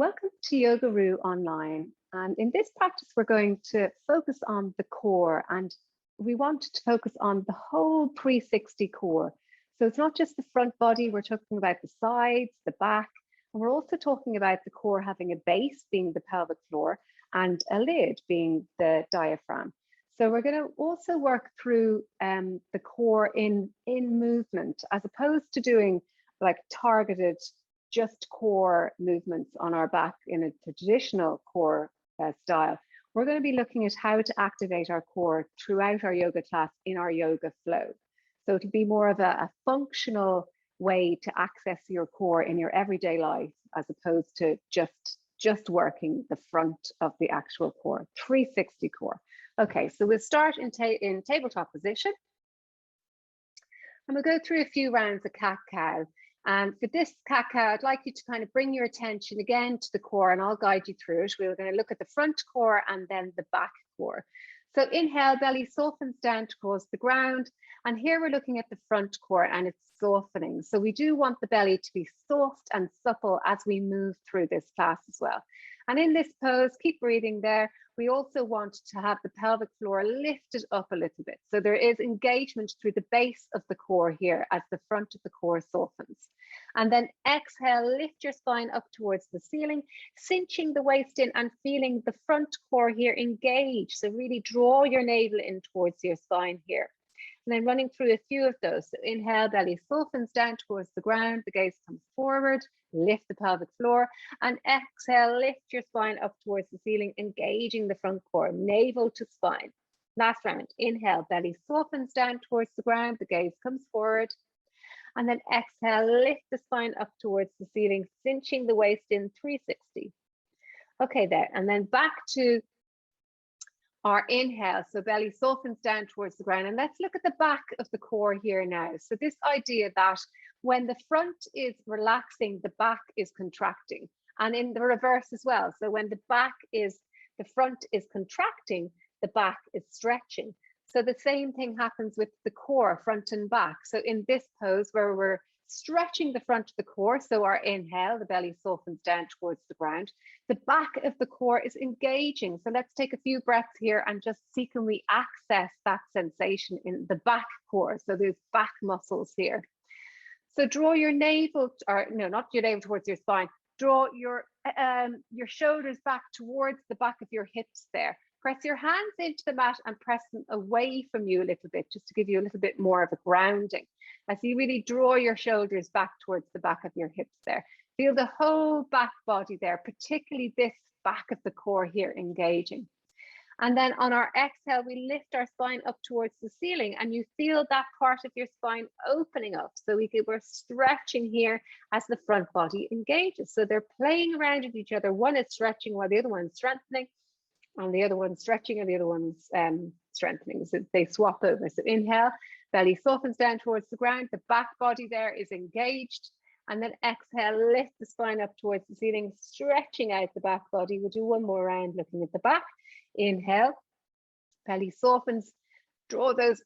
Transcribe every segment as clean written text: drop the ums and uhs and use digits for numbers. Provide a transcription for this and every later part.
Welcome to Yogaroo Online. And in this practice, we're going to focus on the core, and we want to focus on the whole 360 core. So it's not just the front body, we're talking about the sides, the back, and we're also talking about the core having a base being the pelvic floor and a lid being the diaphragm. So we're going to also work through the core in movement, as opposed to doing like targeted just core movements on our back in a traditional core style. We're going to be looking at how to activate our core throughout our yoga class in our yoga flow. So it'll be more of a functional way to access your core in your everyday life, as opposed to just working the front of the actual core, 360 core. Okay, so we'll start in tabletop position. And we'll go through a few rounds of cat-cow. And for this cat-cow, I'd like you to kind of bring your attention again to the core, and I'll guide you through it. We're going to look at the front core and then the back core. So inhale, belly softens down towards the ground. And here we're looking at the front core and it's softening. So we do want the belly to be soft and supple as we move through this class as well. And in this pose, keep breathing there. We also want to have the pelvic floor lifted up a little bit. So there is engagement through the base of the core here as the front of the core softens. And then exhale, lift your spine up towards the ceiling, cinching the waist in and feeling the front core here engage. So really draw your navel in towards your spine here. And then running through a few of those. So inhale, belly softens down towards the ground, the gaze comes forward, lift the pelvic floor, and exhale, lift your spine up towards the ceiling, engaging the front core, navel to spine. Last round, inhale, belly softens down towards the ground, the gaze comes forward, and then exhale, lift the spine up towards the ceiling, cinching the waist in 360. Okay, there, and then back to our inhale, so belly softens down towards the ground. And let's look at the back of the core here now. So this idea that when the front is relaxing, the back is contracting, and in the reverse as well. So when the front is contracting, the back is stretching. So the same thing happens with the core, front and back. So in this pose where we're stretching the front of the core, so our inhale, the belly softens down towards the ground, the back of the core is engaging. So let's take a few breaths here and just see, can we access that sensation in the back core? So there's back muscles here. So draw your navel, or no, not your navel towards your spine. Draw your shoulders back towards the back of your hips there. Press your hands into the mat and press them away from you a little bit, just to give you a little bit more of a grounding. As you really draw your shoulders back towards the back of your hips there. Feel the whole back body there, particularly this back of the core here engaging. And then on our exhale, we lift our spine up towards the ceiling, and you feel that part of your spine opening up. So we're stretching here as the front body engages. So they're playing around with each other. One is stretching while the other one's strengthening, and the other one's stretching and the other one's strengthening. So they swap over. So inhale, belly softens down towards the ground. The back body there is engaged. And then exhale, lift the spine up towards the ceiling, stretching out the back body. We'll do one more round looking at the back. Inhale, belly softens, draw those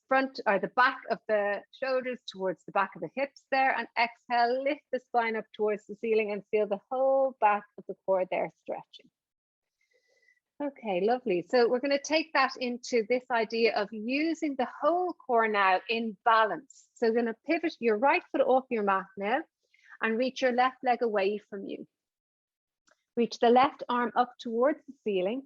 front or the back of the shoulders towards the back of the hips there, and exhale, lift the spine up towards the ceiling and feel the whole back of the core there stretching. Okay, lovely. So we're going to take that into this idea of using the whole core now in balance. So we're going to pivot your right foot off your mat now and reach your left leg away from you. Reach the left arm up towards the ceiling.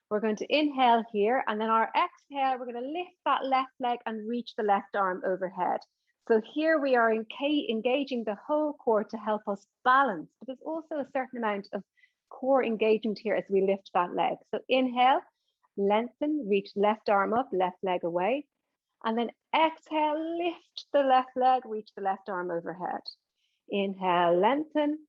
We're going to inhale here, and then our exhale, we're going to lift that left leg and reach the left arm overhead. So here we are engaging the whole core to help us balance, but there's also a certain amount of core engagement here as we lift that leg. So inhale, lengthen, reach left arm up, left leg away, and then exhale, lift the left leg, reach the left arm overhead. Inhale, lengthen,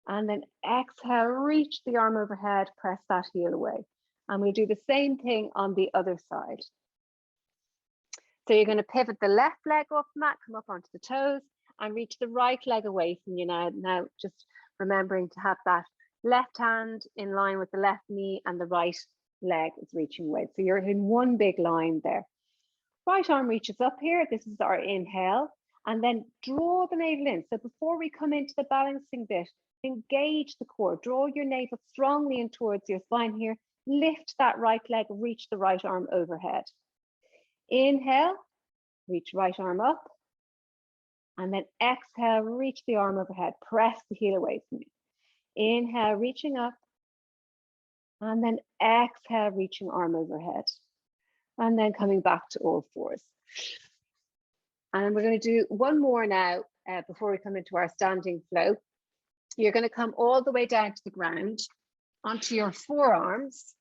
and then exhale, reach the arm overhead, press that heel away. And we do the same thing on the other side. So you're going to pivot the left leg off the mat, come up onto the toes, and reach the right leg away from you now. Now, just remembering to have that left hand in line with the left knee and the right leg is reaching away. So you're in one big line there. Right arm reaches up here. This is our inhale. And then draw the navel in. So before we come into the balancing bit, Engage the core. Draw your navel strongly in towards your spine here. Lift that right leg, reach the right arm overhead. Inhale, reach right arm up. And then exhale, reach the arm overhead. Press the heel away from you. Inhale, reaching up. And then exhale, reaching arm overhead. And then coming back to all fours. And we're going to do one more now before we come into our standing flow. You're going to come all the way down to the ground onto your forearms.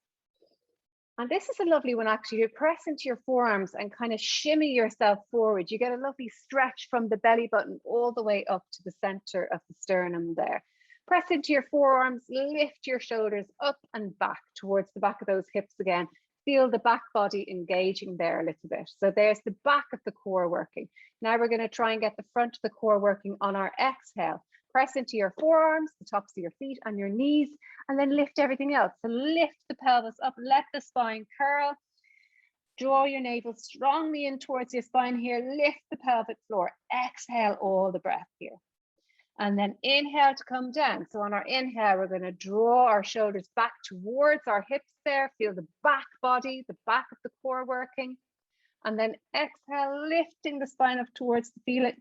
And this is a lovely one, actually. You press into your forearms and kind of shimmy yourself forward. You get a lovely stretch from the belly button all the way up to the center of the sternum there. Press into your forearms, lift your shoulders up and back towards the back of those hips again. Feel the back body engaging there a little bit. So there's the back of the core working. Now we're going to try and get the front of the core working on our exhale. Press into your forearms, the tops of your feet and your knees, and then lift everything else. So lift the pelvis up, let the spine curl. Draw your navel strongly in towards your spine here. Lift the pelvic floor. Exhale all the breath here. And then inhale to come down. So on our inhale, we're going to draw our shoulders back towards our hips there. Feel the back body, the back of the core working. And then exhale, lifting the spine up towards the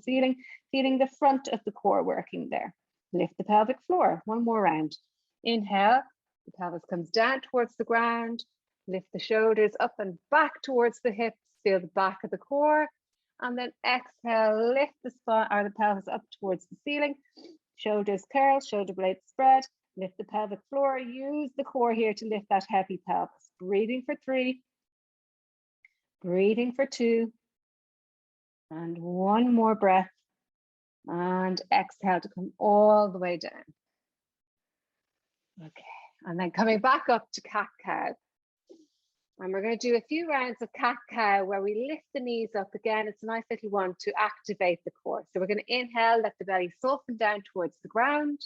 ceiling, feeling the front of the core working there. Lift the pelvic floor. One more round. Inhale, the pelvis comes down towards the ground. Lift the shoulders up and back towards the hips. Feel the back of the core. And then exhale, lift the spine or the pelvis up towards the ceiling. Shoulders curl, shoulder blades spread. Lift the pelvic floor. Use the core here to lift that heavy pelvis. Breathing for 3. Breathing for 2. And one more breath. And exhale to come all the way down. Okay. And then coming back up to cat-cow. And we're going to do a few rounds of cat-cow where we lift the knees up again. It's a nice little one to activate the core. So we're going to inhale, let the belly soften down towards the ground.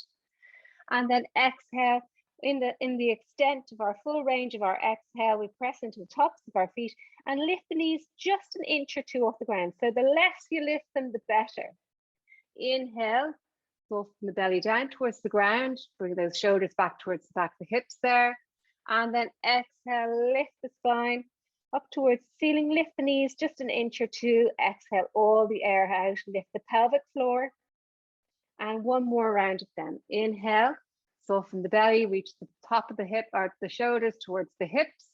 And then exhale. In the extent of our full range of our exhale, we press into the tops of our feet and lift the knees just an inch or 2 off the ground. So the less you lift them, the better. Inhale, soften the belly down towards the ground. Bring those shoulders back towards the back of the hips there. And then exhale, lift the spine up towards the ceiling. Lift the knees just an inch or 2. Exhale all the air out. Lift the pelvic floor. And one more round of them. Inhale. Soften the belly, reach the top of the hip or the shoulders towards the hips.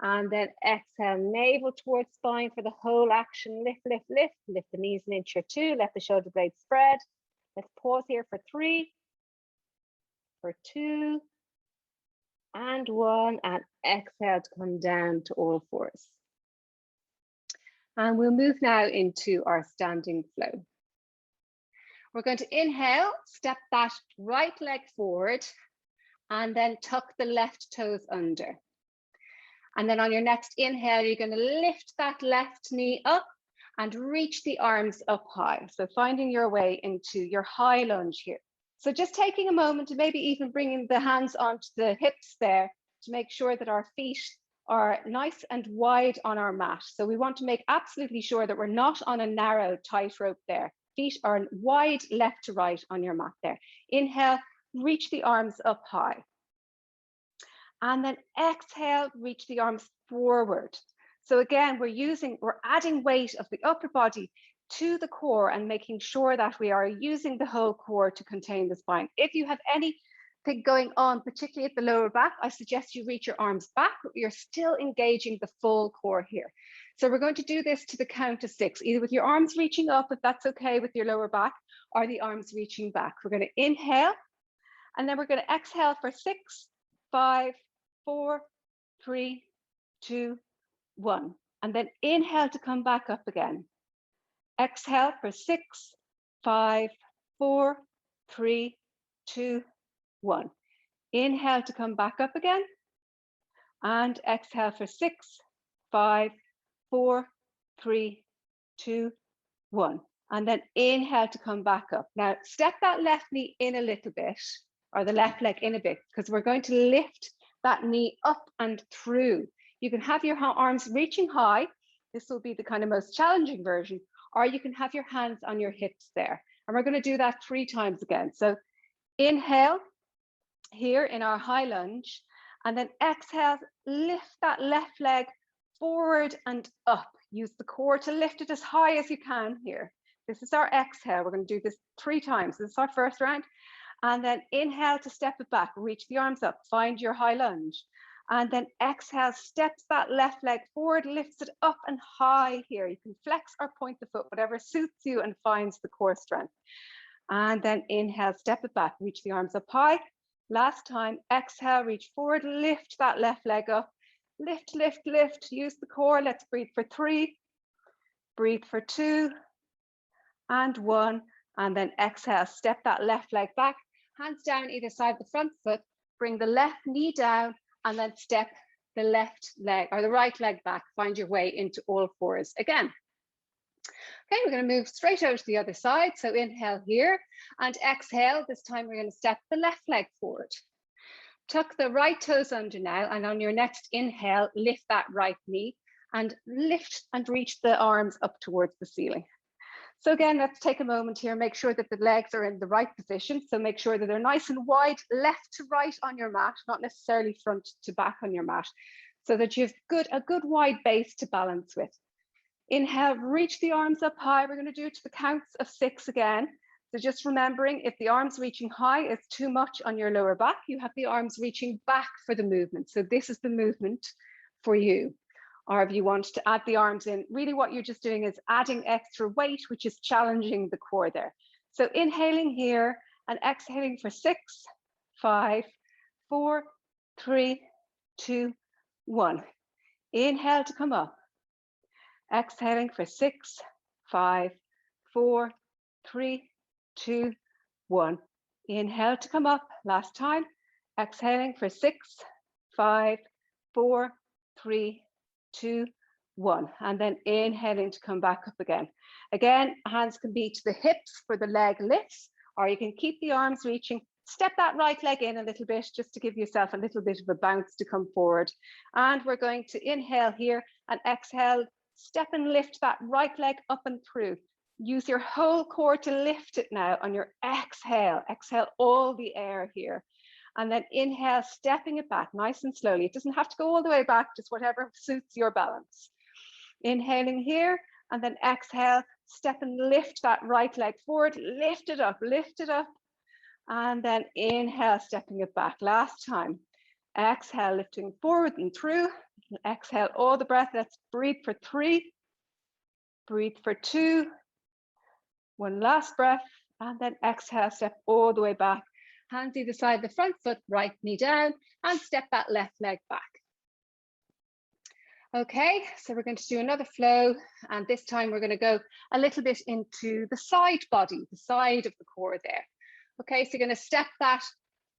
And then exhale, navel towards spine for the whole action. Lift, lift, lift. Lift the knees an inch or 2. Let the shoulder blades spread. Let's pause here for 3, for 2, and 1. And exhale to come down to all fours. And we'll move now into our standing flow. We're going to inhale, step that right leg forward, and then tuck the left toes under. And then on your next inhale, you're going to lift that left knee up and reach the arms up high. So finding your way into your high lunge here. So just taking a moment to maybe even bringing the hands onto the hips there to make sure that our feet are nice and wide on our mat. So we want to make absolutely sure that we're not on a narrow tightrope there. Feet are wide left to right on your mat there. Inhale, reach the arms up high. And then exhale, reach the arms forward. So again, we're adding weight of the upper body to the core and making sure that we are using the whole core to contain the spine. If you have anything going on, particularly at the lower back, I suggest you reach your arms back, but you're still engaging the full core here. So we're going to do this to the count of 6, either with your arms reaching up, if that's okay with your lower back, or the arms reaching back. We're going to inhale, and then we're going to exhale for 6, 5, 4, 3, 2, 1. And then inhale to come back up again. Exhale for 6, 5, 4, 3, 2, 1. Inhale to come back up again. And exhale for 6, 5, 4, 3, 2, 1. And then inhale to come back up. Now step that left knee in a little bit, or the left leg in a bit, because we're going to lift that knee up and through. You can have your arms reaching high. This will be the kind of most challenging version, or you can have your hands on your hips there. And we're going to do that 3 times again. So Inhale here in our high lunge, and then exhale, lift that left leg forward and up. Use the core to lift it as high as you can here. This is our exhale. We're going to do this 3 times. This is our first round. And then inhale to step it back, reach the arms up, find your high lunge. And then exhale, steps that left leg forward, lifts it up and high here. You can flex or point the foot, whatever suits you and finds the core strength. And then inhale, step it back, reach the arms up high. Last time, exhale, reach forward, lift that left leg up. Lift, lift, lift, use the core. Let's breathe for 3, breathe for 2, and 1. And then exhale, step that left leg back, hands down either side of the front foot, bring the left knee down, and then step the left leg or the right leg back. Find your way into all 4s again. Okay, we're going to move straight over to the other side. So inhale here and exhale. This time we're going to step the left leg forward. Tuck the right toes under now, and on your next inhale, lift that right knee and lift and reach the arms up towards the ceiling. So again, let's take a moment here, make sure that the legs are in the right position. So make sure that they're nice and wide, left to right on your mat, not necessarily front to back on your mat, so that you have a good wide base to balance with. Inhale, reach the arms up high. We're going to do it to the counts of 6 again. So just remembering, if the arms reaching high is too much on your lower back, you have the arms reaching back for the movement. So this is the movement for you. Or if you want to add the arms in, really what you're just doing is adding extra weight, which is challenging the core there. So inhaling here and exhaling for 6, 5, 4, 3, 2, 1. Inhale to come up. Exhaling for 6, 5, 4, 3, 2, 1. Inhale to come up. Last time. Exhaling for 6, 5, 4, 3, 2, 1. And then inhaling to come back up again. Again, hands can be to the hips for the leg lifts, or you can keep the arms reaching. Step that right leg in a little bit just to give yourself a little bit of a bounce to come forward. And we're going to inhale here and exhale. Step and lift that right leg up and through. Use your whole core to lift it now on your exhale. Exhale all the air here. And then inhale, stepping it back nice and slowly. It doesn't have to go all the way back, just whatever suits your balance. Inhaling here, and then exhale, step and lift that right leg forward. Lift it up, lift it up. And then inhale, stepping it back. Last time. Exhale, lifting forward and through. Exhale all the breath. Let's breathe for 3, breathe for 2, 1 last breath, and then exhale, step all the way back. Hands either side of the front foot, right knee down, and step that left leg back. Okay, so we're going to do another flow, and this time we're going to go a little bit into the side body, the side of the core there. Okay, so you're going to step that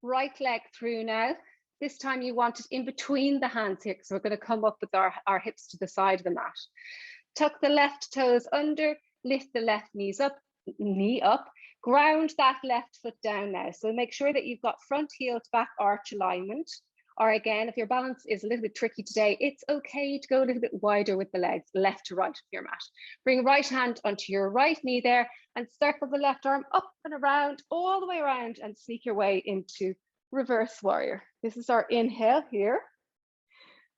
right leg through now. This time you want it in between the hands here, so we're going to come up with our hips to the side of the mat. Tuck the left toes under, lift the left knee up, ground that left foot down now. So make sure that you've got front heel to back arch alignment. Or again, if your balance is a little bit tricky today, it's okay to go a little bit wider with the legs, left to right of your mat. Bring right hand onto your right knee there and circle the left arm up and around, all the way around, and sneak your way into reverse warrior. This is our inhale here.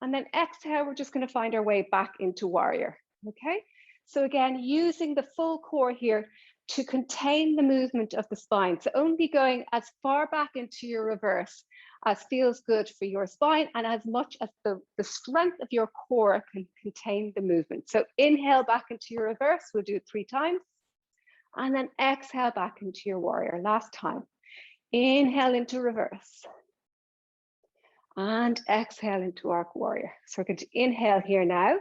And then exhale, we're just going to find our way back into warrior. Okay, so again, using the full core here to contain the movement of the spine. So only going as far back into your reverse as feels good for your spine, and as much as the strength of your core can contain the movement. So inhale back into your reverse. We'll do it 3 times. And then exhale back into your warrior. Last time. Inhale into reverse. And exhale into our warrior. So we're going to inhale here now.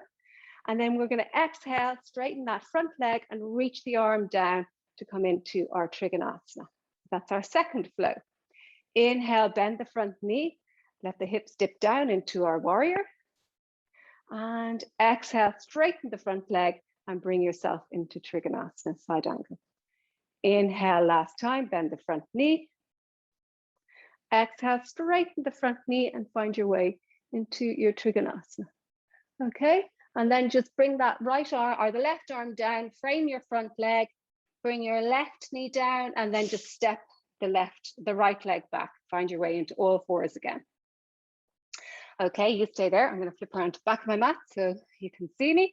And then we're going to exhale, straighten that front leg and reach the arm down to come into our Trikonasana. That's our second flow. Inhale, bend the front knee. Let the hips dip down into our warrior. And exhale, straighten the front leg and bring yourself into Trikonasana, side angle. Inhale, last time, bend the front knee. Exhale, straighten the front knee and find your way into your Trikonasana. Okay, and then just bring that right arm or the left arm down, frame your front leg, bring your left knee down, and then just step the right leg back. Find your way into all fours again. Okay, you stay there. I'm going to flip around to the back of my mat so you can see me.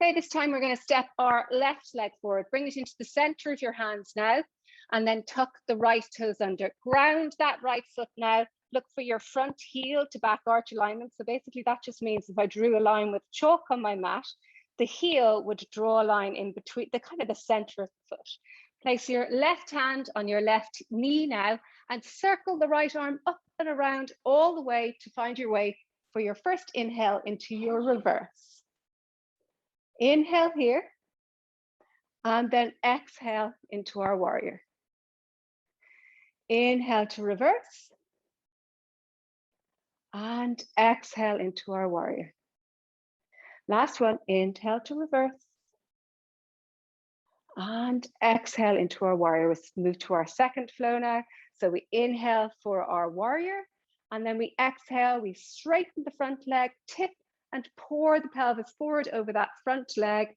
Okay, this time we're going to step our left leg forward. Bring it into the center of your hands now, and then tuck the right toes under. Ground that right foot now. Look for your front heel to back arch alignment. So basically that just means if I drew a line with chalk on my mat, the heel would draw a line in between the kind of the center of the foot. Place your left hand on your left knee now and circle the right arm up and around all the way to find your way for your first inhale into your reverse. Inhale here, and then exhale into our warrior. Inhale to reverse, and exhale into our warrior. Last one, inhale to reverse, and exhale into our warrior. We'll move to our second flow now. So we inhale for our warrior, and then we exhale, we straighten the front leg, tip and pour the pelvis forward over that front leg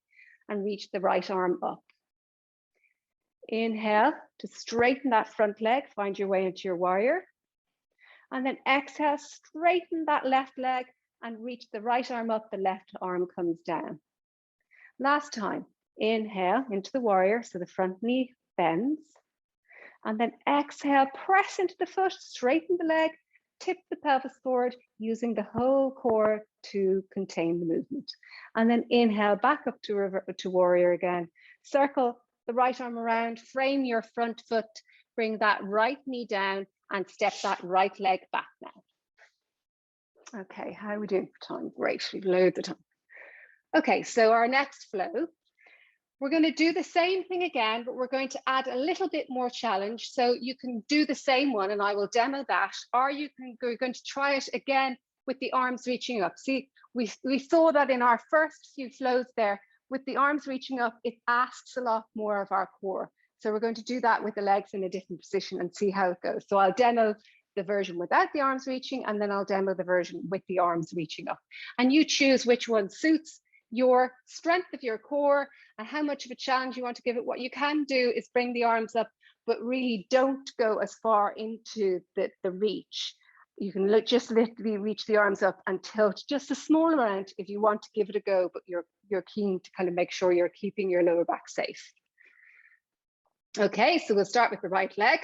and reach the right arm up. Inhale to straighten that front leg, find your way into your warrior. And then exhale, straighten that left leg and reach the right arm up, the left arm comes down. Last time, inhale into the warrior, so the front knee bends. And then exhale, press into the foot, straighten the leg, tip the pelvis forward, using the whole core to contain the movement. And then inhale, back up to warrior again. Circle the right arm around, frame your front foot, bring that right knee down and step that right leg back now. Okay, how are we doing for time? Great, we've loads of time. Okay, so our next flow, we're going to do the same thing again, but we're going to add a little bit more challenge. So you can do the same one and I will demo that, or you're going to try it again with the arms reaching up. See, we saw that in our first few flows there, with the arms reaching up, it asks a lot more of our core. So we're going to do that with the legs in a different position and see how it goes. So I'll demo the version without the arms reaching, and then I'll demo the version with the arms reaching up. And you choose which one suits your strength of your core and how much of a challenge you want to give it. What you can do is bring the arms up, but really don't go as far into the reach. You can just literally reach the arms up and tilt just a small amount if you want to give it a go, but you're keen to kind of make sure you're keeping your lower back safe. Okay, so we'll start with the right leg.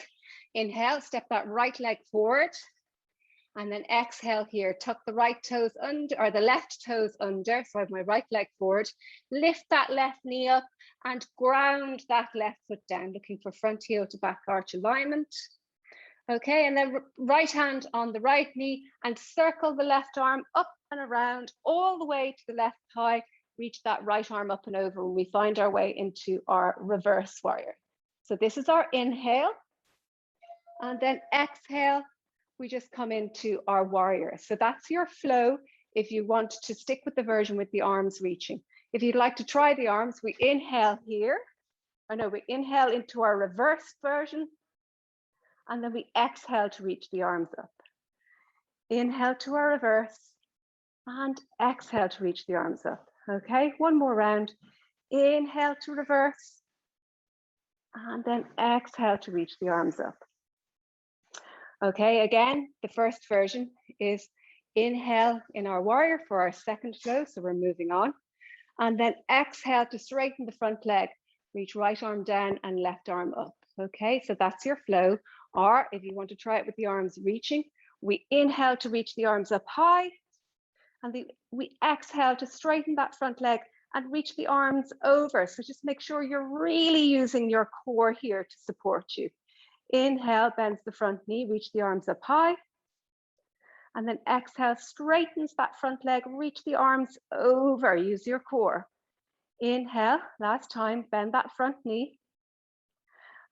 Inhale, step that right leg forward. And then exhale here, tuck the right toes under, or the left toes under. So I have my right leg forward. Lift that left knee up and ground that left foot down, looking for front heel to back arch alignment. Okay, and then right hand on the right knee and circle the left arm up and around all the way to the left thigh. Reach that right arm up and over when we find our way into our reverse warrior. So this is our inhale. And then exhale, we just come into our warrior. So that's your flow if you want to stick with the version with the arms reaching. If you'd like to try the arms, we inhale here. We inhale into our reverse version. And then we exhale to reach the arms up. Inhale to our reverse and exhale to reach the arms up. Okay, one more round. Inhale to reverse and then exhale to reach the arms up. Okay, again, the first version is inhale in our warrior for our second flow. So we're moving on. And then exhale to straighten the front leg, reach right arm down and left arm up. Okay, so that's your flow. Or if you want to try it with the arms reaching, we inhale to reach the arms up high. And we exhale to straighten that front leg and reach the arms over. So just make sure you're really using your core here to support you. Inhale, bends the front knee, reach the arms up high. And then exhale, straightens that front leg, reach the arms over, use your core. Inhale, last time, bend that front knee.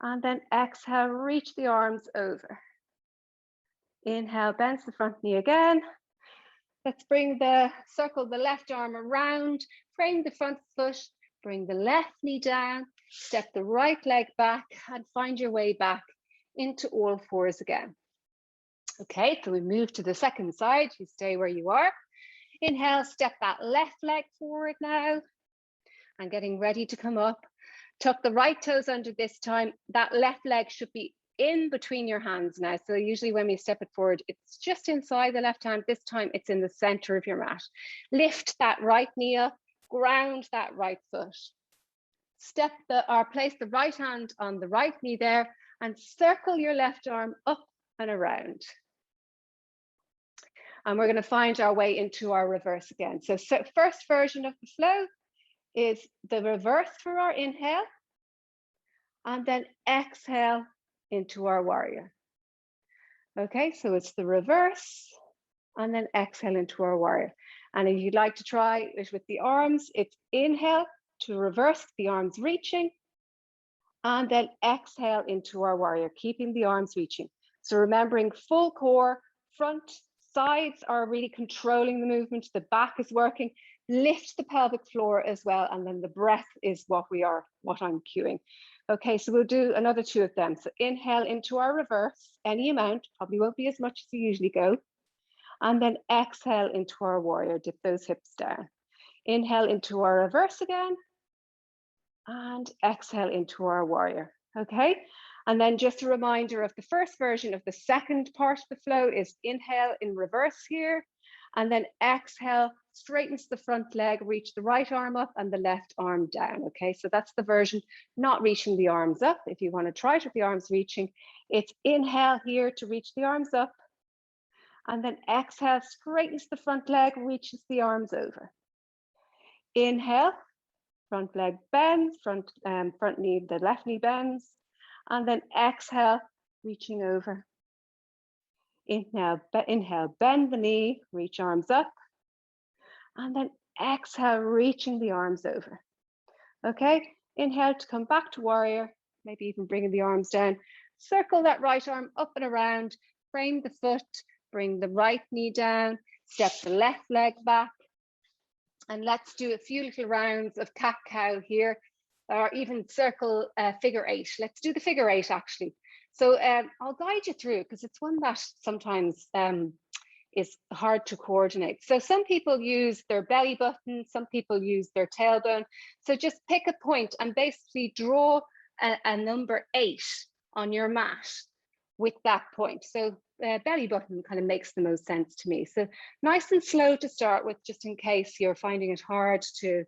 And then exhale, reach the arms over. Inhale, bends the front knee again. Let's circle the left arm around, frame the front foot, bring the left knee down, step the right leg back and find your way back into all fours again. Okay, so we move to the second side. You stay where you are. Inhale, step that left leg forward now. And getting ready to come up. Tuck the right toes under this time. That left leg should be in between your hands now. So usually when we step it forward, it's just inside the left hand. This time it's in the center of your mat. Lift that right knee up, ground that right foot. Place the right hand on the right knee there and circle your left arm up and around. And we're going to find our way into our reverse again. So first version of the flow is the reverse for our inhale, and then exhale into our warrior. Okay, so it's the reverse and then exhale into our warrior. And if you'd like to try it with the arms, it's inhale to reverse, the arms reaching, and then exhale into our warrior, keeping the arms reaching. So remembering full core, front, sides are really controlling the movement, the back is working, lift the pelvic floor as well, and then the breath is what I'm cueing. Okay, so we'll do another 2 of them. So inhale into our reverse, any amount, probably won't be as much as you usually go. And then exhale into our warrior, dip those hips down. Inhale into our reverse again, and exhale into our warrior, okay? And then just a reminder of the first version of the second part of the flow is inhale in reverse here, and then exhale, straightens the front leg, reach the right arm up and the left arm down, okay? So that's the version, not reaching the arms up. If you want to try it with the arms reaching, it's inhale here to reach the arms up, and then exhale, straightens the front leg, reaches the arms over. Inhale, front leg bends, front knee, the left knee bends, and then exhale, reaching over. Inhale, bend the knee, reach arms up, and then exhale, reaching the arms over. Okay, inhale to come back to warrior, maybe even bringing the arms down. Circle that right arm up and around, frame the foot, bring the right knee down, step the left leg back, and let's do a few little rounds of cat-cow here, or even circle figure 8. Let's do the figure 8 actually. So I'll guide you through because it's one that sometimes is hard to coordinate. So some people use their belly button, some people use their tailbone. So just pick a point and basically draw a number 8 on your mat with that point. So belly button kind of makes the most sense to me. So nice and slow to start with, just in case you're finding it hard to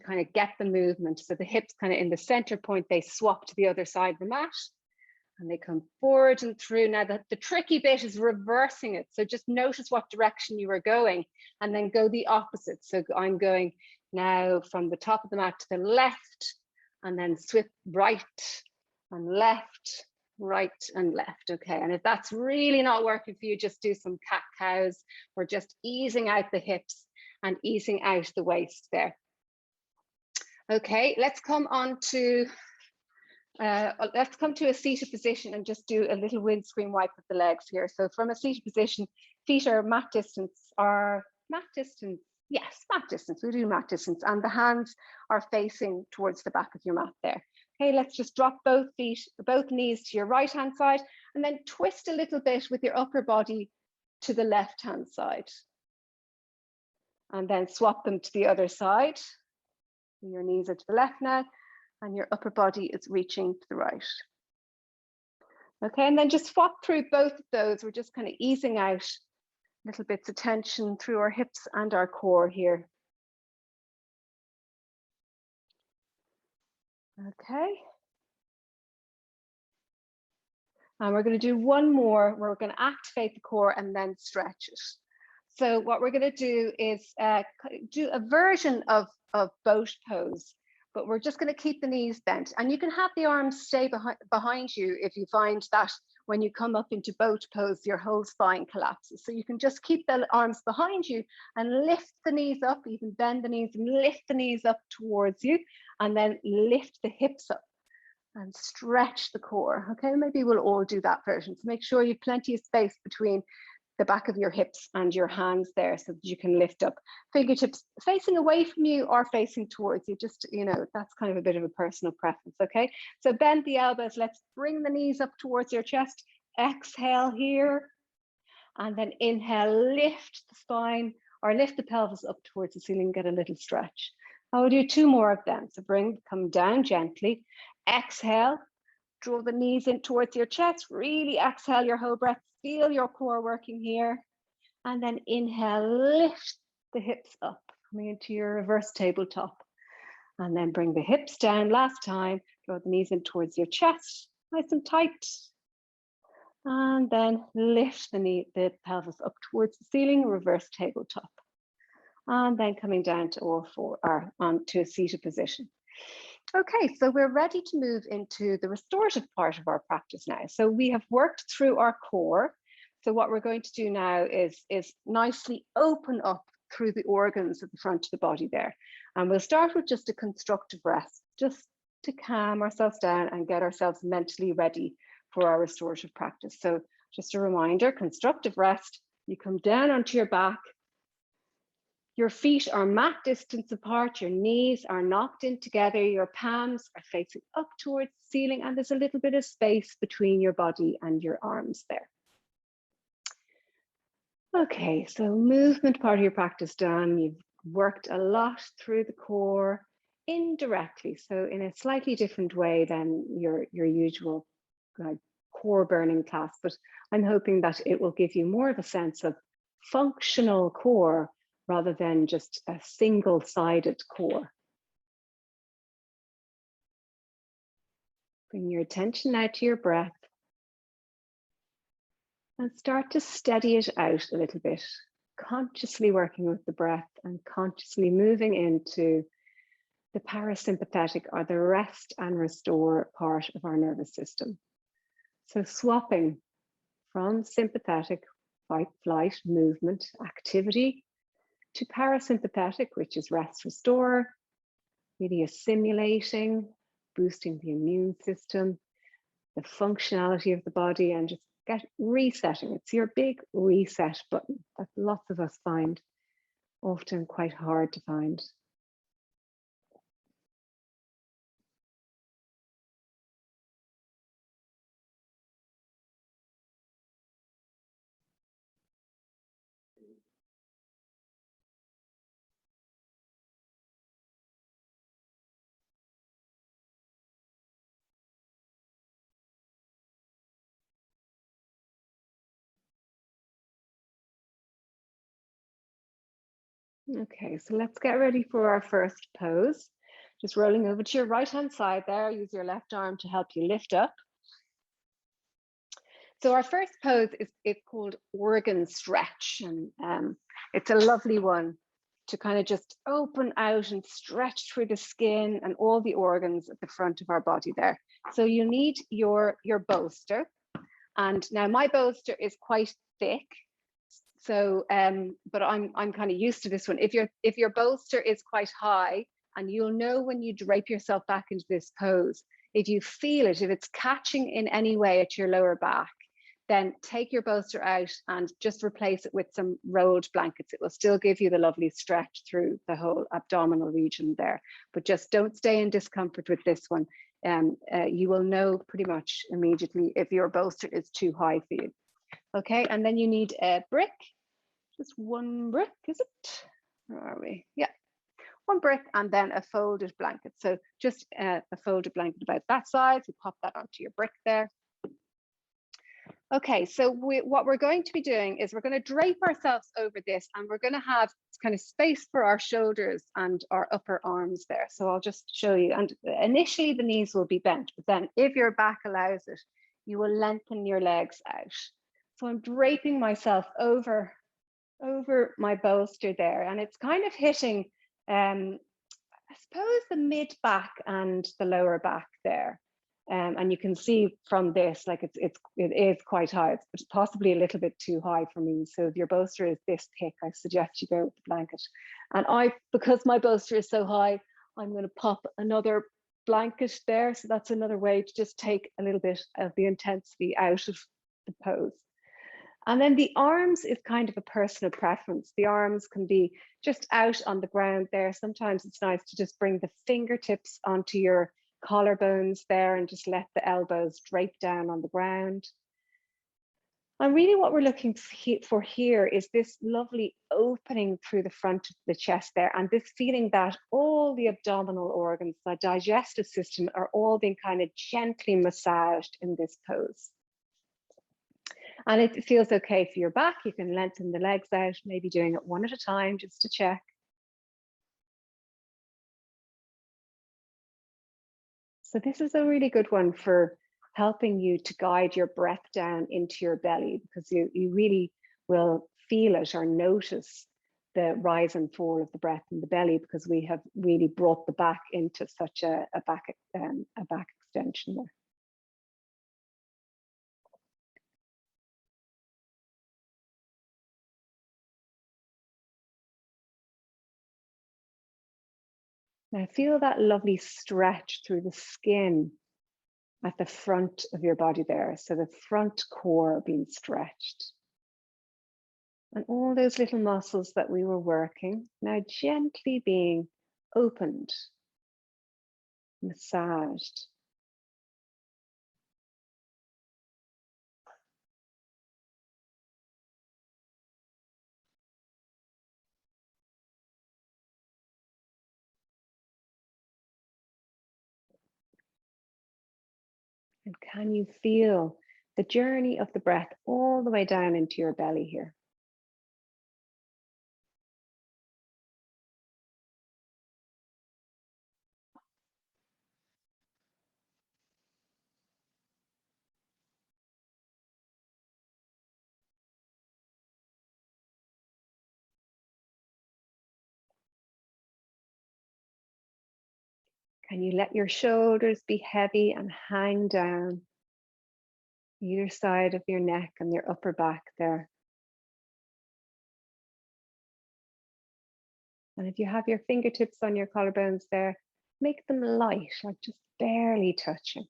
kind of get the movement. So the hips kind of in the center point, they swap to the other side of the mat and they come forward and through. Now the tricky bit is reversing it. So just notice what direction you are going and then go the opposite. So I'm going now from the top of the mat to the left and then swip right and left, right and left. Okay, and if that's really not working for you, just do some cat-cows. We're just easing out the hips and easing out the waist there. Okay, let's come on to let's come to a seated position and just do a little windscreen wipe of the legs here. So from a seated position, feet are mat distance, yes, mat distance, we do mat distance, and the hands are facing towards the back of your mat there. Okay, let's just drop both knees to your right hand side and then twist a little bit with your upper body to the left hand side. And then swap them to the other side. Your knees are to the left now and your upper body is reaching to the right. Okay, and then just swap through both of those. We're just kind of easing out little bits of tension through our hips and our core here. Okay. And we're going to do one more. We're going to activate the core and then stretch it. So what we're going to do is do a version of boat pose, but we're just going to keep the knees bent. And you can have the arms stay behind you if you find that when you come up into boat pose, your whole spine collapses. So you can just keep the arms behind you and lift the knees up, even bend the knees and lift the knees up towards you, and then lift the hips up and stretch the core. Okay, maybe we'll all do that version. So make sure you have plenty of space between the back of your hips and your hands there so that you can lift up. Fingertips facing away from you or facing towards you, just, you know, that's kind of a bit of a personal preference. Okay, so bend the elbows. Let's bring the knees up towards your chest. Exhale here, and then inhale, lift the spine or lift the pelvis up towards the ceiling, get a little stretch. I'll do 2 more of them. So come down gently, exhale, Draw the knees in towards your chest. Really exhale your whole breath. Feel your core working here. And then inhale, lift the hips up, coming into your reverse tabletop. And then bring the hips down. Last time, draw the knees in towards your chest, nice and tight. And then lift the pelvis up towards the ceiling, reverse tabletop. And then coming down to all four, or onto a seated position. Okay, so we're ready to move into the restorative part of our practice now. So we have worked through our core. So what we're going to do now is nicely open up through the organs at the front of the body there. And we'll start with just a constructive rest, just to calm ourselves down and get ourselves mentally ready for our restorative practice. So just a reminder, constructive rest, you come down onto your back, your feet are mat distance apart, your knees are knocked in together, your palms are facing up towards the ceiling, and there's a little bit of space between your body and your arms there. Okay, so movement part of your practice done. You've worked a lot through the core indirectly, so in a slightly different way than your usual core burning class, but I'm hoping that it will give you more of a sense of functional core rather than just a single-sided core. Bring your attention now to your breath and start to steady it out a little bit, consciously working with the breath and consciously moving into the parasympathetic, or the rest and restore part of our nervous system. So swapping from sympathetic, fight, flight, movement, activity, to parasympathetic, which is rest, restore, really assimilating, boosting the immune system, the functionality of the body, and just get resetting. It's your big reset button that lots of us find often quite hard to find. Okay, so let's get ready for our first pose. Just rolling over to your right hand side there, use your left arm to help you lift up. So our first pose is called organ stretch, and it's a lovely one to kind of just open out and stretch through the skin and all the organs at the front of our body there. So you need your bolster, and now my bolster is quite thick. So, but I'm kind of used to this one. If your bolster is quite high, and you'll know when you drape yourself back into this pose, if you feel it, if it's catching in any way at your lower back, then take your bolster out and just replace it with some rolled blankets. It will still give you the lovely stretch through the whole abdominal region there, but just don't stay in discomfort with this one. You will know pretty much immediately if your bolster is too high for you. Okay, and then you need a brick, just one brick, is it? Where are we? Yeah, one brick, and then a folded blanket. So just a folded blanket about that size. You pop that onto your brick there. Okay, so what we're going to be doing is we're going to drape ourselves over this, and we're going to have kind of space for our shoulders and our upper arms there. So I'll just show you. And initially the knees will be bent, but then if your back allows it, you will lengthen your legs out. So I'm draping myself over my bolster there, and it's kind of hitting, I suppose, the mid back and the lower back there. And you can see from this, like it is quite high. It's possibly a little bit too high for me. So if your bolster is this thick, I suggest you go with the blanket. And because my bolster is so high, I'm going to pop another blanket there. So that's another way to just take a little bit of the intensity out of the pose. And then the arms is kind of a personal preference. The arms can be just out on the ground there. Sometimes it's nice to just bring the fingertips onto your collarbones there and just let the elbows drape down on the ground. And really what we're looking for here is this lovely opening through the front of the chest there, and this feeling that all the abdominal organs, the digestive system, are all being kind of gently massaged in this pose. And if it feels okay for your back, you can lengthen the legs out, maybe doing it one at a time just to check. So this is a really good one for helping you to guide your breath down into your belly, because you really will feel it or notice the rise and fall of the breath in the belly, because we have really brought the back into such a back extension there. Now feel that lovely stretch through the skin at the front of your body there. So the front core being stretched. And all those little muscles that we were working now gently being opened, massaged. And can you feel the journey of the breath all the way down into your belly here? Can you let your shoulders be heavy and hang down either side of your neck and your upper back there? And if you have your fingertips on your collarbones there, make them light, like just barely touching.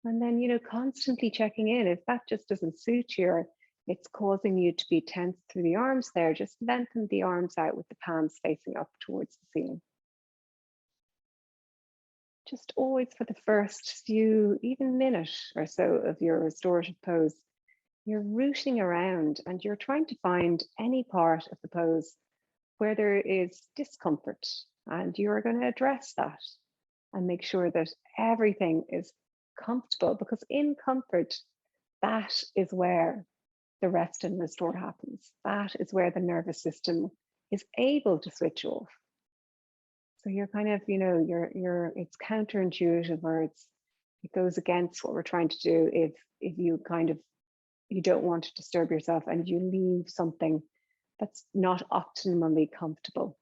And then, constantly checking in. If that just doesn't suit you, or it's causing you to be tense through the arms there, just lengthen the arms out with the palms facing up towards the ceiling. Just always for the first few, even minute or so of your restorative pose, you're rooting around and you're trying to find any part of the pose where there is discomfort, and you're going to address that and make sure that everything is comfortable, because in comfort, that is where the rest and restore happens. That is where the nervous system is able to switch off. So you're kind of, it's counterintuitive, or it goes against what we're trying to do if you don't want to disturb yourself and you leave something that's not optimally comfortable.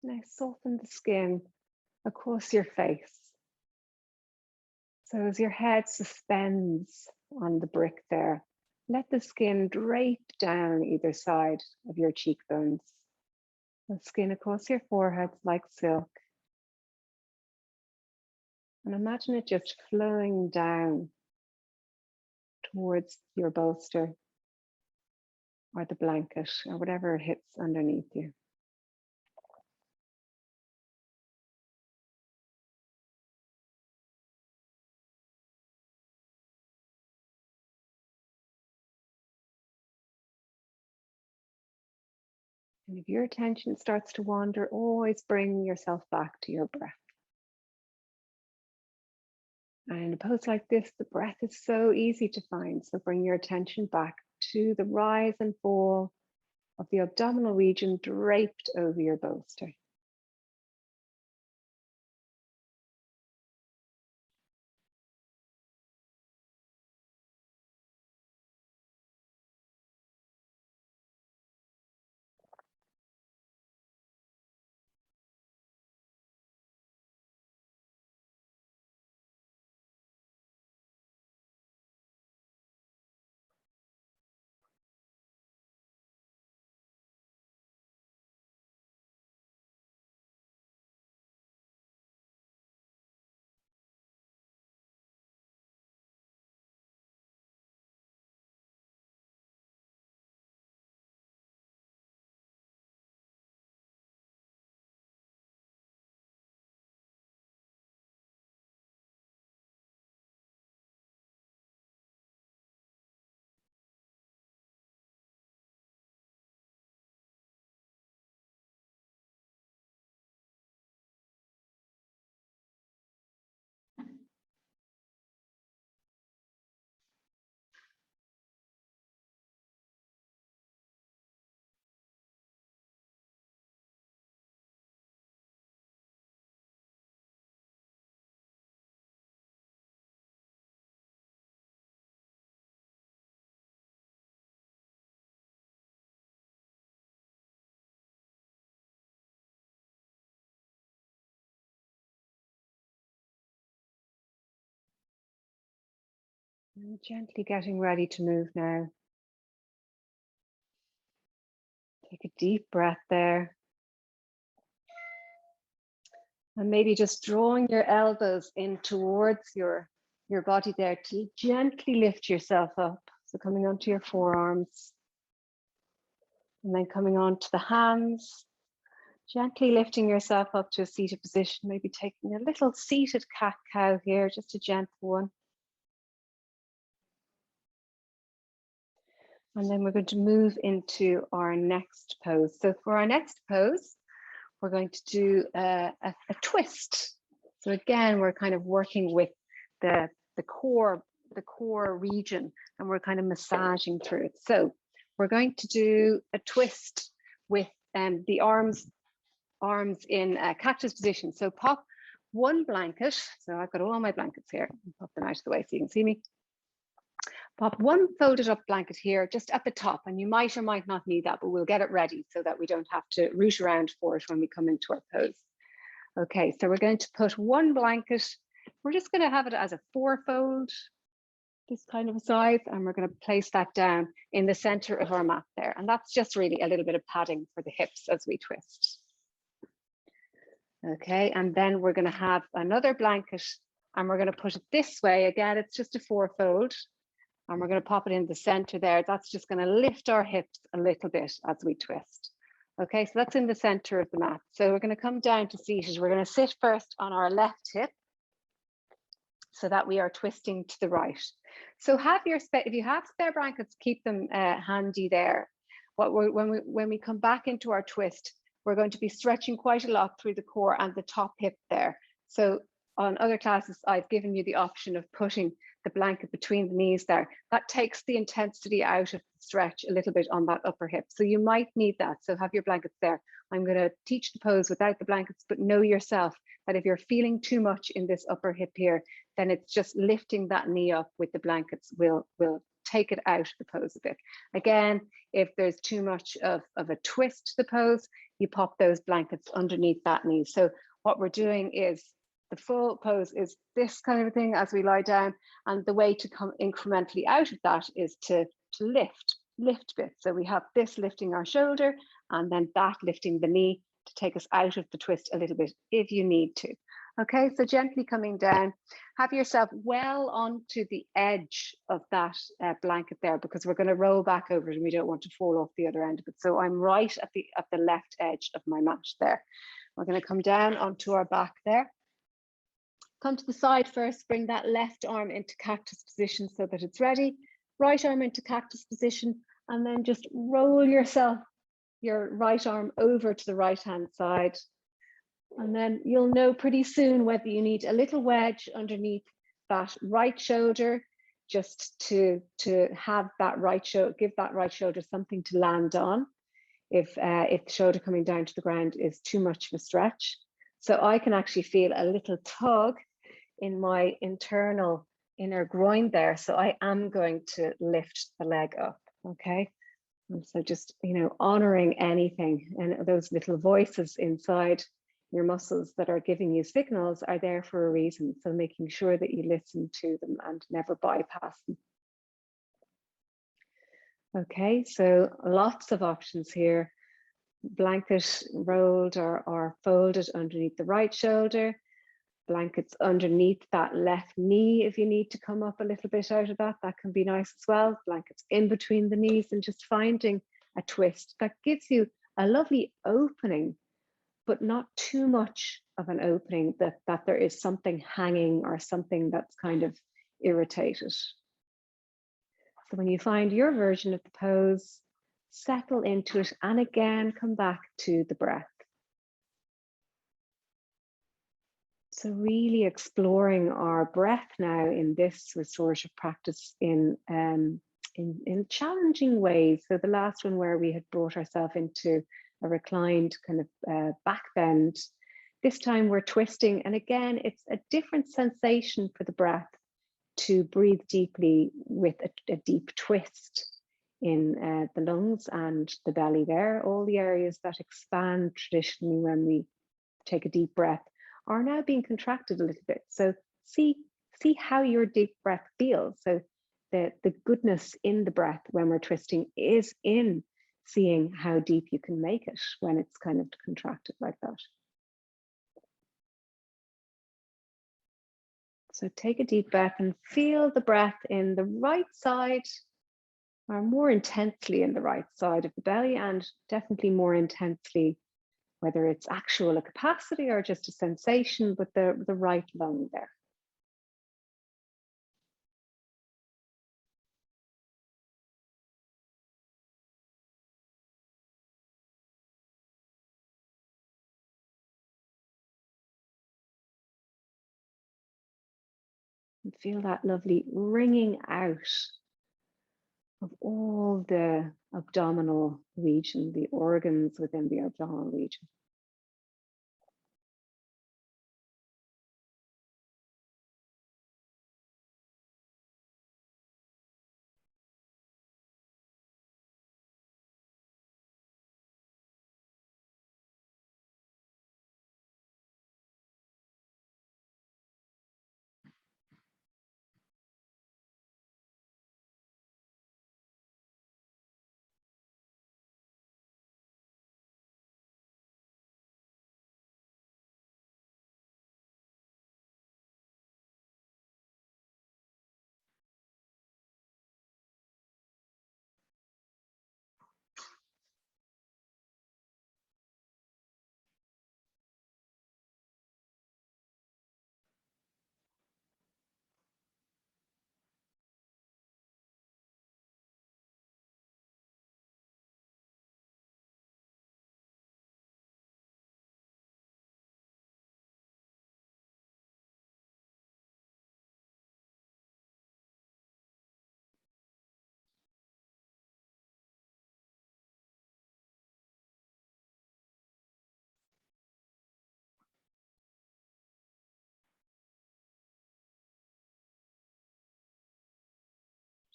Now soften the skin across your face. So as your head suspends on the brick there, let the skin drape down either side of your cheekbones. The skin across your forehead like silk. And imagine it just flowing down towards your bolster or the blanket or whatever hits underneath you. And if your attention starts to wander, always bring yourself back to your breath. And in a pose like this, the breath is so easy to find. So bring your attention back to the rise and fall of the abdominal region draped over your bolster. And gently getting ready to move now. Take a deep breath there. And maybe just drawing your elbows in towards your body there to gently lift yourself up. So coming onto your forearms. And then coming on to the hands. Gently lifting yourself up to a seated position. Maybe taking a little seated cat-cow here, just a gentle one. And then we're going to move into our next pose. So for our next pose, we're going to do a twist. So again, we're kind of working with the core region, and we're kind of massaging through it. So we're going to do a twist with the arms in a cactus position. So pop one blanket. So I've got all my blankets here. Pop them out of the way so you can see me. Pop one folded up blanket here just at the top, and you might or might not need that, but we'll get it ready so that we don't have to root around for it when we come into our pose. Okay, so we're going to put one blanket. We're just going to have it as a 4-fold, this kind of a size, and we're going to place that down in the center of our mat there. And that's just really a little bit of padding for the hips as we twist. Okay, and then we're going to have another blanket, and we're going to put it this way. Again, it's just a 4-fold. And we're going to pop it in the center there. That's just going to lift our hips a little bit as we twist. Okay, so that's in the center of the mat. So we're going to come down to seated. We're going to sit first on our left hip so that we are twisting to the right. So if you have spare blankets, keep them handy there. When we come back into our twist, we're going to be stretching quite a lot through the core and the top hip there. So on other classes, I've given you the option of putting the blanket between the knees there. That takes the intensity out of the stretch a little bit on that upper hip. So you might need that. So have your blankets there. I'm going to teach the pose without the blankets, but know yourself that if you're feeling too much in this upper hip here, then it's just lifting that knee up with the blankets will take it out of the pose a bit. Again, if there's too much of a twist to the pose, you pop those blankets underneath that knee. So what we're doing is the full pose is this kind of a thing as we lie down, and the way to come incrementally out of that is to lift bits. So we have this lifting our shoulder, and then that lifting the knee to take us out of the twist a little bit if you need to. Okay, so gently coming down, have yourself well onto the edge of that blanket there, because we're going to roll back over it and we don't want to fall off the other end of it. So I'm right at the left edge of my mat there. We're going to come down onto our back there. Come to the side first, bring that left arm into cactus position so that it's ready. Right arm into cactus position, and then just roll your right arm over to the right hand side. And then you'll know pretty soon whether you need a little wedge underneath that right shoulder, just to have that right shoulder, give that right shoulder something to land on if the shoulder coming down to the ground is too much of a stretch. So I can actually feel a little tug in my inner groin there. So I am going to lift the leg up, okay? And so just, honoring anything, and those little voices inside your muscles that are giving you signals are there for a reason. So making sure that you listen to them and never bypass them. Okay, so lots of options here. Blanket rolled or folded underneath the right shoulder, blankets underneath that left knee if you need to come up a little bit out of that can be nice as well. Blankets in between the knees, and just finding a twist that gives you a lovely opening, but not too much of an opening that there is something hanging or something that's kind of irritated. So when you find your version of the pose, settle into it, and again, come back to the breath. So really exploring our breath now in this restorative practice in challenging ways. So the last one where we had brought ourselves into a reclined kind of back bend. This time we're twisting, and again, it's a different sensation for the breath to breathe deeply with a deep twist in the lungs and the belly there. All the areas that expand traditionally when we take a deep breath are now being contracted a little bit. So see how your deep breath feels. So the goodness in the breath when we're twisting is in seeing how deep you can make it when it's kind of contracted like that. So take a deep breath and feel the breath in the right side, or more intensely in the right side of the belly, and definitely more intensely, whether it's actual a capacity or just a sensation, but the right lung there. And feel that lovely ringing out of all the abdominal region, the organs within the abdominal region.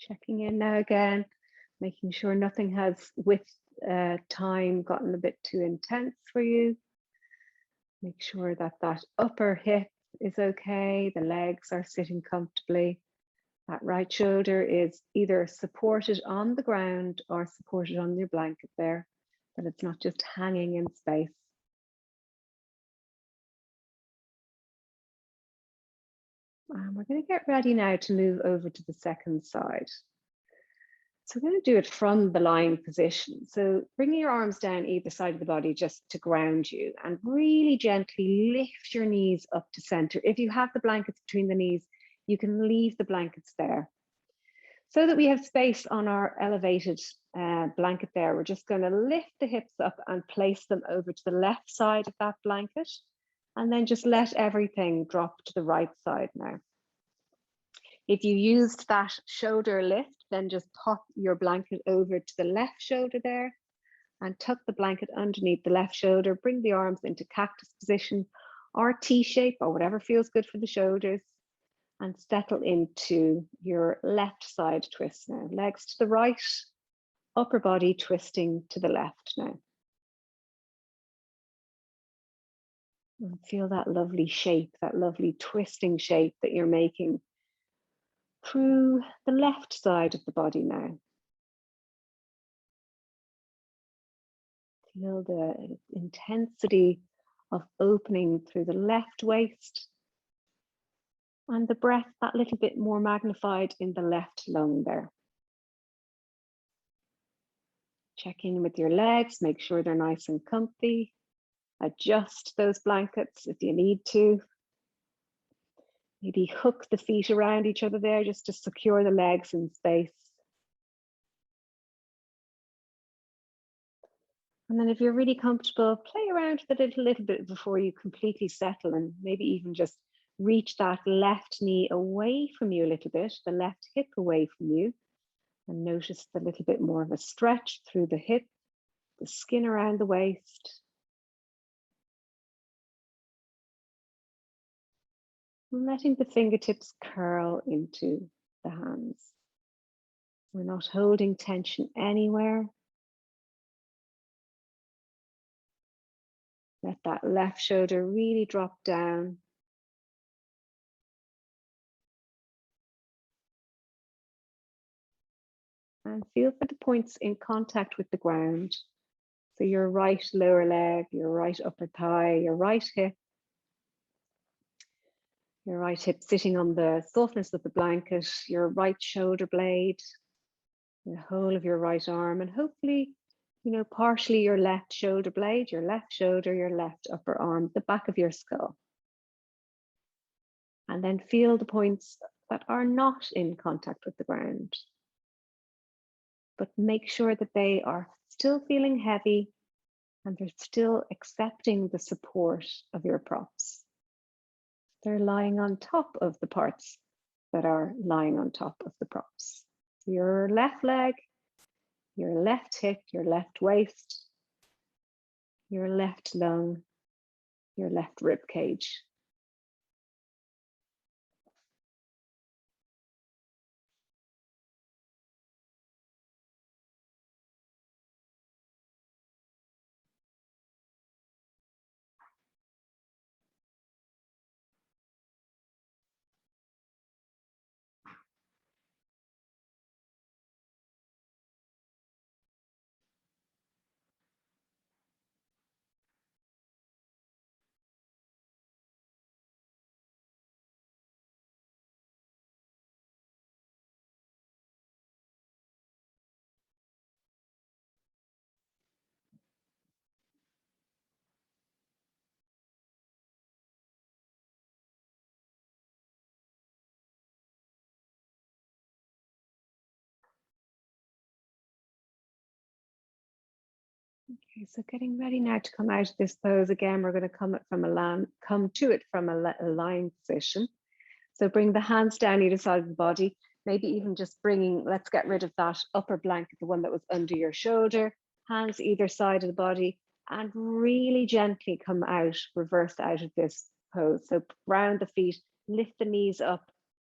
Checking in now again, making sure nothing has with time gotten a bit too intense for you. Make sure that that upper hip is okay, the legs are sitting comfortably. That right shoulder is either supported on the ground or supported on your blanket there, that it's not just hanging in space. And we're going to get ready now to move over to the second side. So we're going to do it from the lying position. So bringing your arms down either side of the body just to ground you, and really gently lift your knees up to center. If you have the blankets between the knees, you can leave the blankets there. So that we have space on our elevated blanket there, we're just going to lift the hips up and place them over to the left side of that blanket, and then just let everything drop to the right side now. If you used that shoulder lift, then just pop your blanket over to the left shoulder there and tuck the blanket underneath the left shoulder. Bring the arms into cactus position or T shape or whatever feels good for the shoulders, and settle into your left side twist now. Legs to the right, upper body twisting to the left now. And feel that lovely shape, that lovely twisting shape that you're making through the left side of the body now. Feel the intensity of opening through the left waist, and the breath that little bit more magnified in the left lung there. Check in with your legs, make sure they're nice and comfy. Adjust those blankets if you need to. Maybe hook the feet around each other there just to secure the legs in space. And then if you're really comfortable, play around with it a little bit before you completely settle, and maybe even just reach that left knee away from you a little bit, the left hip away from you, and notice the little bit more of a stretch through the hip, the skin around the waist. And letting the fingertips curl into the hands. We're not holding tension anywhere. Let that left shoulder really drop down. And feel for the points in contact with the ground. So your right lower leg, your right upper thigh, your right hip sitting on the softness of the blanket, your right shoulder blade, the whole of your right arm, and hopefully, partially your left shoulder blade, your left shoulder, your left upper arm, the back of your skull. And then feel the points that are not in contact with the ground. But make sure that they are still feeling heavy and they're still accepting the support of your props. They're lying on top of the parts that are lying on top of the props. Your left leg, your left hip, your left waist, your left lung, your left rib cage. Okay, so getting ready now to come out of this pose. Again, we're going to come to it from a lying position. So bring the hands down either side of the body, maybe even just let's get rid of that upper blanket, the one that was under your shoulder, hands either side of the body, and really gently come out, reverse out of this pose. So round the feet, lift the knees up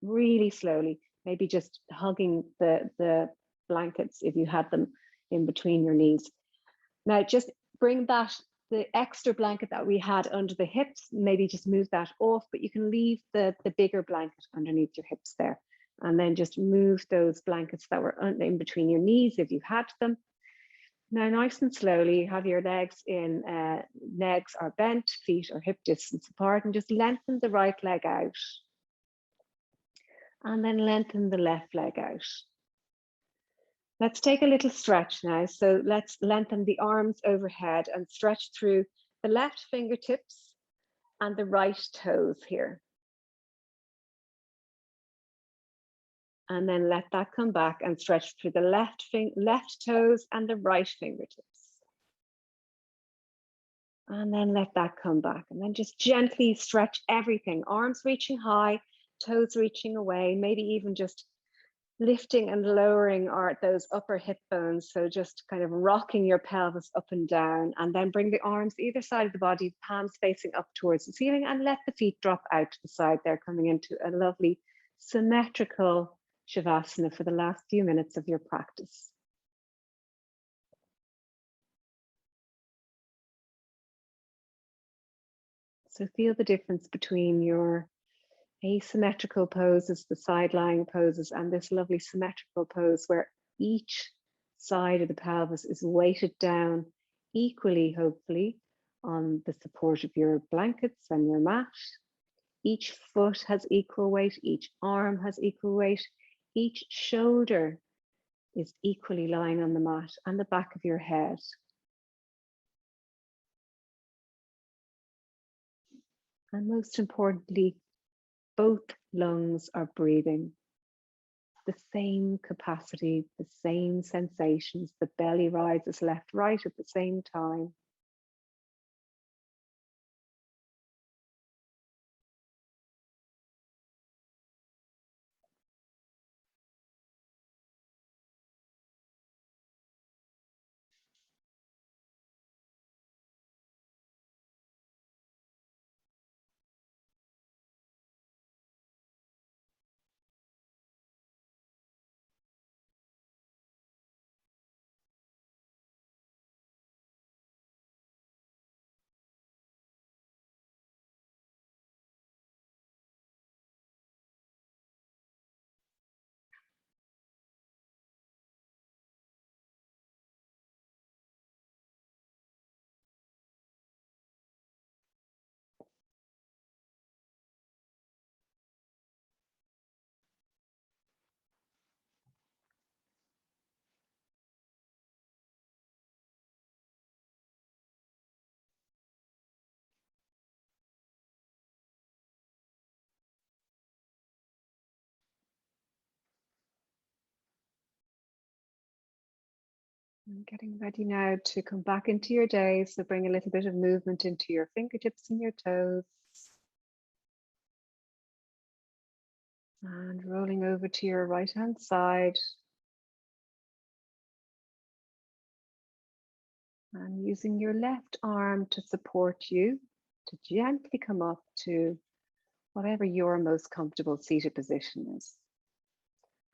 really slowly, maybe just hugging the blankets if you had them in between your knees. Now just bring the extra blanket that we had under the hips, maybe just move that off, but you can leave the bigger blanket underneath your hips there. And then just move those blankets that were in between your knees if you had them. Now, nice and slowly, have your legs are bent, feet are hip distance apart, and just lengthen the right leg out. And then lengthen the left leg out. Let's take a little stretch now. So let's lengthen the arms overhead and stretch through the left fingertips and the right toes here. And then let that come back and stretch through the left toes and the right fingertips. And then let that come back. And then just gently stretch everything. Arms reaching high, toes reaching away, maybe even just lifting and lowering those upper hip bones. So just kind of rocking your pelvis up and down, and then bring the arms either side of the body, palms facing up towards the ceiling, and let the feet drop out to the side there, coming into a lovely symmetrical Shavasana for the last few minutes of your practice. So feel the difference between your asymmetrical poses, the side lying poses, and this lovely symmetrical pose where each side of the pelvis is weighted down equally, hopefully, on the support of your blankets and your mat. Each foot has equal weight, each arm has equal weight, each shoulder is equally lying on the mat and the back of your head. And most importantly, both lungs are breathing. The same capacity, the same sensations, the belly rises left, right at the same time. And getting ready now to come back into your day. So bring a little bit of movement into your fingertips and your toes. And rolling over to your right hand side. And using your left arm to support you to gently come up to whatever your most comfortable seated position is.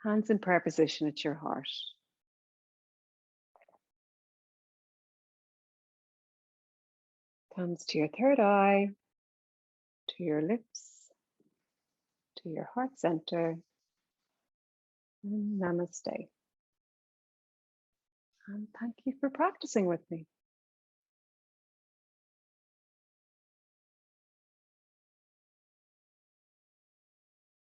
Hands in prayer position at your heart. Thumbs to your third eye, to your lips, to your heart center, and namaste. And thank you for practicing with me.